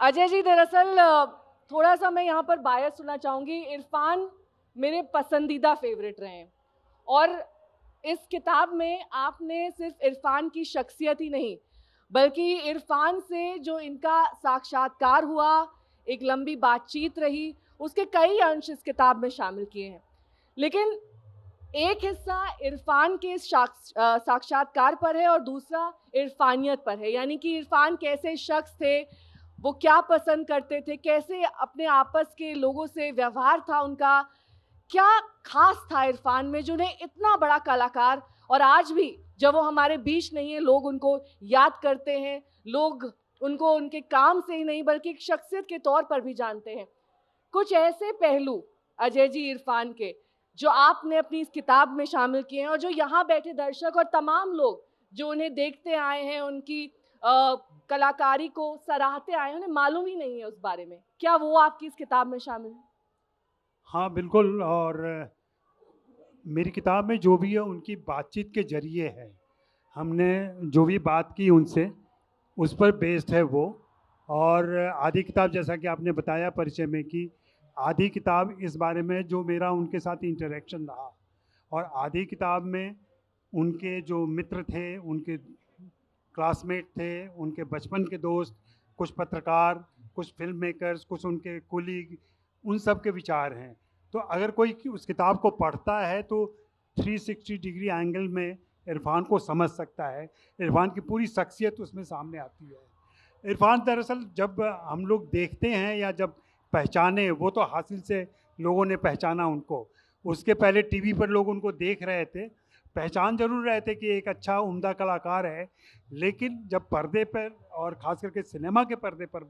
अजय जी, दरअसल थोड़ा सा मैं यहाँ पर बायस सुनना चाहूँगी। इरफान मेरे पसंदीदा फेवरेट रहे हैं और इस किताब में आपने सिर्फ इरफान की शख्सियत ही नहीं, बल्कि इरफान से जो इनका साक्षात्कार हुआ, एक लंबी बातचीत रही, उसके कई अंश इस किताब में शामिल किए हैं। लेकिन एक हिस्सा इरफान के इस साक्षात्कार पर है और दूसरा इरफानियत पर है, यानी कि इरफान कैसे शख्स थे, वो क्या पसंद करते थे, कैसे अपने आपस के लोगों से व्यवहार था उनका, क्या खास था इरफान में जो उन्हें इतना बड़ा कलाकार, और आज भी जब वो हमारे बीच नहीं है लोग उनको याद करते हैं, लोग उनको उनके काम से ही नहीं बल्कि एक शख्सियत के तौर पर भी जानते हैं। कुछ ऐसे पहलू अजय जी इरफान के जो आपने अपनी इस किताब में शामिल किए हैं और जो यहाँ बैठे दर्शक और तमाम लोग जो उन्हें देखते आए हैं, उनकी कलाकारी को सराहते आए हैं, उन्हें मालूम ही नहीं है उस बारे में, क्या वो आपकी इस किताब में शामिल है? हाँ बिल्कुल। और मेरी किताब में जो भी है उनकी बातचीत के जरिए है। हमने जो भी बात की उनसे उस पर बेस्ड है वो। और आधी किताब जैसा कि आपने बताया परिचय में कि आधी किताब इस बारे में जो मेरा उनके साथ इंटरेक्शन रहा, और आधी किताब में उनके जो मित्र थे, उनके क्लासमेट थे, उनके बचपन के दोस्त, कुछ पत्रकार, कुछ फिल्म मेकर्स, कुछ उनके कुलीग, उन सब के विचार हैं। तो अगर कोई उस किताब को पढ़ता है तो 360 डिग्री एंगल में इरफान को समझ सकता है। इरफान की पूरी शख्सियत उसमें सामने आती है। इरफान दरअसल जब हम लोग देखते हैं या जब पहचाने, वो तो हासिल से लोगों ने पहचाना उनको। उसके पहले टीवी पर लोग उनको देख रहे थे, पहचान जरूर रहे थे कि एक अच्छा उम्दा कलाकार है, लेकिन जब पर्दे पर और ख़ास करके सिनेमा के पर्दे पर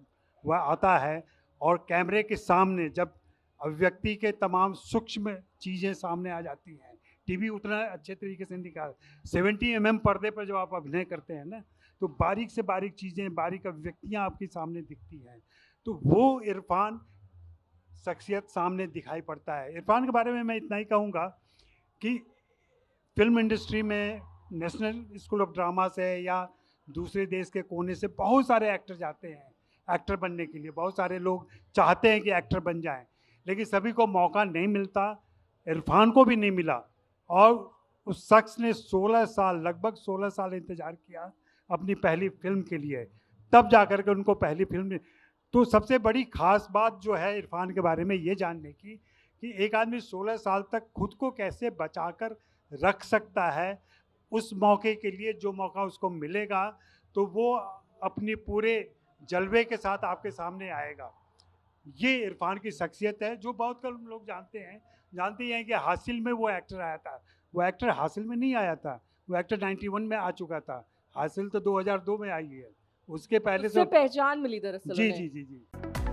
वह आता है और कैमरे के सामने जब अभिव्यक्ति के तमाम सूक्ष्म चीज़ें सामने आ जाती हैं, टीवी उतना अच्छे तरीके से नहीं दिखा। 70 mm पर्दे पर जब आप अभिनय करते हैं ना, तो बारीक से बारीक चीज़ें, बारीक अभिव्यक्तियाँ आपके सामने दिखती हैं। तो वो इरफान शख्सियत सामने दिखाई पड़ता है। इरफान के बारे में मैं इतना ही कहूँगा कि फिल्म इंडस्ट्री में नेशनल स्कूल ऑफ ड्रामा से या दूसरे देश के कोने से बहुत सारे एक्टर जाते हैं एक्टर बनने के लिए। बहुत सारे लोग चाहते हैं कि एक्टर बन जाएं, लेकिन सभी को मौका नहीं मिलता। इरफान को भी नहीं मिला और उस शख्स ने 16 साल, लगभग 16 साल इंतज़ार किया अपनी पहली फिल्म के लिए, तब जा कर के उनको पहली फिल्म। तो सबसे बड़ी ख़ास बात जो है इरफान के बारे में ये जानने की कि एक आदमी 16 साल तक खुद को कैसे बचाकर रख सकता है उस मौके के लिए। जो मौका उसको मिलेगा तो वो अपनी पूरे जलवे के साथ आपके सामने आएगा। ये इरफान की शख्सियत है जो बहुत कम लोग जानते हैं कि हासिल में वो एक्टर आया था। वो एक्टर हासिल में नहीं आया था, वो एक्टर 91 में आ चुका था। हासिल तो 2002 में आई है, उसके पहले उससे तो। पहचान मिली दरअसल जी उन्हें। जी जी जी।